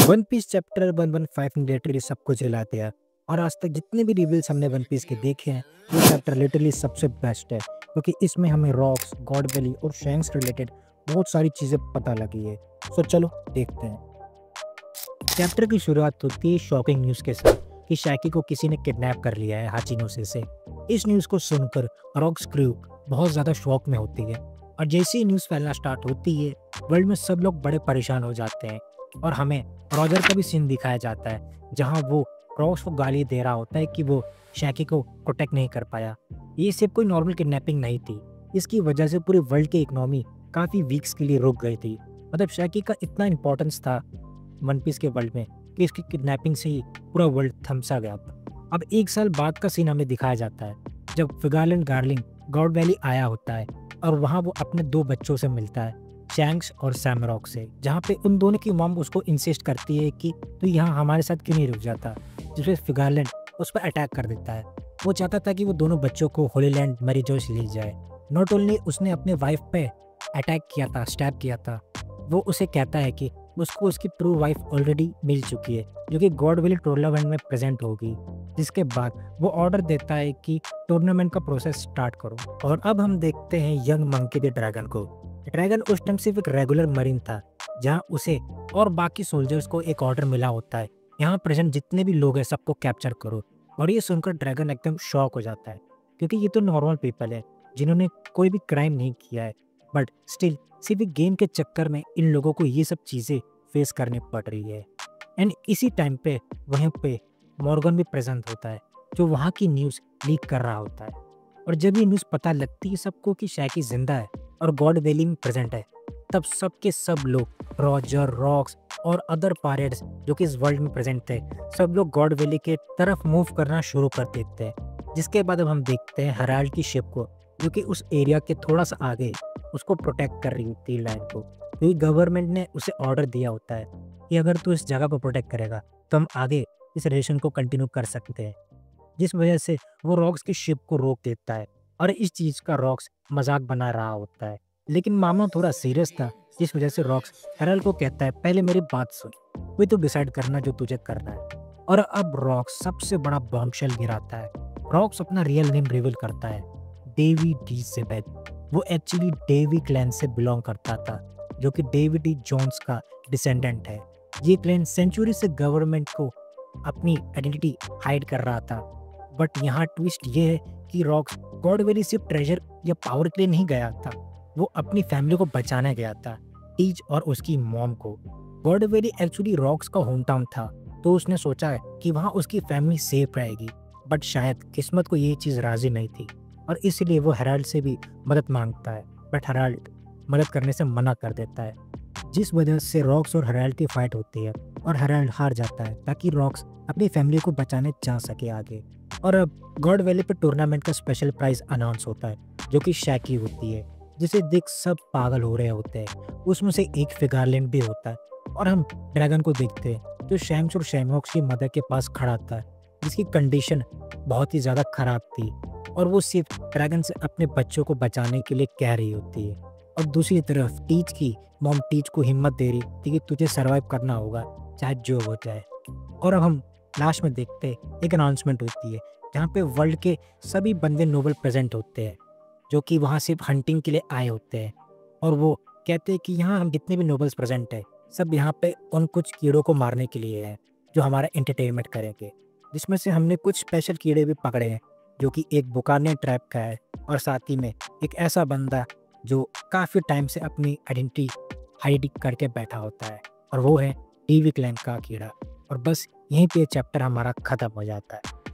One piece chapter 115 ने literally सबको जला दिया। और आज तक जितने भी रिवील्स हमने वन पीस के देखे हैं, ये चैप्टर लिटरली सबसे बेस्ट है, क्योंकि इसमें हमें रॉक्स, गॉड वैली और शैंक्स रिलेटेड बहुत सारी चीज़ें पता लगी है। सो चलो देखते हैं। चैप्टर की शुरुआत होती है शॉकिंग न्यूज़ के साथ कि शैकी को किसी ने किडनैप कर लिया है हाचिनोसे से। इस न्यूज़ को सुनकर रॉक्स क्रू बहुत ज़्यादा शॉक में होती है, और जैसे ही न्यूज़ फैलना स्टार्ट होती है, वर्ल्ड में सब लोग बड़े परेशान हो जाते हैं। और हमें रॉजर का भी सीन दिखाया जाता है, जहाँ वो रॉक्स को गाली दे रहा होता है कि वो शैकी को प्रोटेक्ट नहीं कर पाया। ये सिर्फ कोई नॉर्मल किडनैपिंग नहीं थी, इसकी वजह से पूरी वर्ल्ड की इकोनॉमी काफ़ी वीक्स के लिए रुक गई थी। मतलब शैकी का इतना इंपॉर्टेंस था वन पीस के वर्ल्ड में कि इसकी किडनैपिंग से ही पूरा वर्ल्ड थमसा गया था। अब 1 साल बाद का सीन हमें दिखाया जाता है, जब फिगारलैंड गार्लिंग गॉड वैली आया होता है, और वहाँ वो अपने 2 बच्चों से मिलता है, शैंक्स और सैमरॉक से, जहाँ पे उन दोनों की मॉम उसको इंसिस्ट करती है कि तू यहाँ हमारे साथ क्यों नहीं रुक जाता, जिसपे फिगारलैंड उस पर अटैक कर देता है। वो चाहता था कि वो दोनों बच्चों को होली लैंड मैरीजोस ले जाए। नॉट ओनली उसने अपने वाइफ पे अटैक किया था, स्टैप किया था, वो उसे कहता है कि उसको उसकी ट्रू वाइफ ऑलरेडी मिल चुकी है, जो कि गॉड वैली टूर्नामेंट में प्रेजेंट होगी। जिसके बाद वो ऑर्डर देता है कि टूर्नामेंट का प्रोसेस स्टार्ट करो। और अब हम देखते हैं यंग मंकी द ड्रैगन को। ड्रैगन उस टाइम सिर्फ एक रेगुलर मरीन था, जहां उसे और बाकी सोल्जर्स को एक ऑर्डर मिला होता है, यहाँ प्रेजेंट जितने भी लोग हैं सबको कैप्चर करो। और ये सुनकर ड्रैगन एकदम शॉक हो जाता है, क्योंकि ये तो नॉर्मल पीपल है जिन्होंने कोई भी क्राइम नहीं किया है, बट स्टिल सिर्फ एक गेम के चक्कर में इन लोगों को ये सब चीज़ें फेस करनी पड़ रही है। एंड इसी टाइम पे वहीं पे मॉर्गन भी प्रेजेंट होता है, जो वहाँ की न्यूज़ लीक कर रहा होता है। और जब ये न्यूज़ पता लगती है सबको कि शैकी जिंदा है और गॉड वैली में प्रेजेंट है, तब सब के सब लोग, रॉजर, रॉक्स और अदर पायरेट्स जो कि इस वर्ल्ड में प्रेजेंट थे, सब लोग गॉड वैली के तरफ मूव करना शुरू कर देते हैं। जिसके बाद अब हम देखते हैं हेराल्ड की शिप को, जो कि उस एरिया के थोड़ा सा आगे उसको प्रोटेक्ट कर रही होती है, लैंड को, क्योंकि गवर्नमेंट ने उसे ऑर्डर दिया होता है कि अगर तू इस जगह को प्रोटेक्ट करेगा तो हम आगे इस रिलेशन को कंटिन्यू कर सकते हैं। जिस वजह से वो रॉक्स की शिप को रोक देता है, और इस चीज़ का रॉक्स मजाक बना रहा होता है। लेकिन मामला थोड़ा सीरियस था, जिस वजह से रॉक्स हेरल्ड को कहता है, पहले मेरी बात सुन, वही तो डिसाइड करना जो तुझे करना है। और अब रॉक्स सबसे बड़ा बॉम्बशेल गिराता है। रॉक्स अपना रियल नेम रिवील करता है, डेवी डी ज़ेबेथ। वो एक्चुअली डेवी क्लैन से बिलोंग करता था, जो कि डेविड डी जोन्स का डिसेंडेंट है। ये क्लैन सेंचुरी से गवर्नमेंट को अपनी आइडेंटिटी हाइड कर रहा था। बट यहाँ ट्विस्ट ये है कि रॉक्स गॉड वैली सिर्फ ट्रेजर या पावर के लिए नहीं गया था, वो अपनी फैमिली को बचाने गया था, टीज और उसकी मॉम को। गॉड वैली एक्चुअली रॉक्स का होम टाउन था, तो उसने सोचा है कि वहाँ उसकी फैमिली सेफ रहेगी। बट शायद किस्मत को ये चीज़ राजी नहीं थी, और इसलिए वो हेराल्ड से भी मदद मांगता है, बट हेराल्ड मदद करने से मना कर देता है। जिस वजह से रॉक्स और हेराल्ड की फाइट होती है, और हेराल्ड हार जाता है ताकि रॉक्स अपनी फैमिली को बचाने जा सके आगे। और अब गॉड वैली पे टूर्नामेंट का स्पेशल प्राइज अनाउंस होता है, जो कि शैकी होती है, जिसे देख सब पागल हो रहे होते हैं। उसमें से एक फिगारलैंड भी होता है, और हम ड्रैगन को देखते हैं जो शैंक्स और शैमरॉक्स की मदर के पास खड़ा था, जिसकी कंडीशन बहुत ही ज़्यादा खराब थी, और वो सिर्फ ड्रैगन से अपने बच्चों को बचाने के लिए कह रही होती है। और दूसरी तरफ टीच की मॉम टीच को हिम्मत दे रही थी कि तुझे सरवाइव करना होगा चाहे जो हो जाए। और अब हम लास्ट में देखते हैं एक अनाउंसमेंट होती है, जहाँ पे वर्ल्ड के सभी बंदे नोबल प्रेजेंट होते हैं, जो कि वहाँ सिर्फ हंटिंग के लिए आए होते हैं। और वो कहते हैं कि यहाँ हम जितने भी नोबल्स प्रेजेंट हैं, सब यहाँ पे उन कुछ कीड़ों को मारने के लिए हैं, जो हमारा एंटरटेनमेंट करेंगे। जिसमें से हमने कुछ स्पेशल कीड़े भी पकड़े हैं, जो कि एक बुकानियन ट्रैप का है, और साथ ही में एक ऐसा बंदा जो काफ़ी टाइम से अपनी आइडेंटिटी हाइड करके बैठा होता है, और वो है डेवी क्लैन का कीड़ा। और बस यहीं पे चैप्टर हमारा ख़त्म हो जाता है।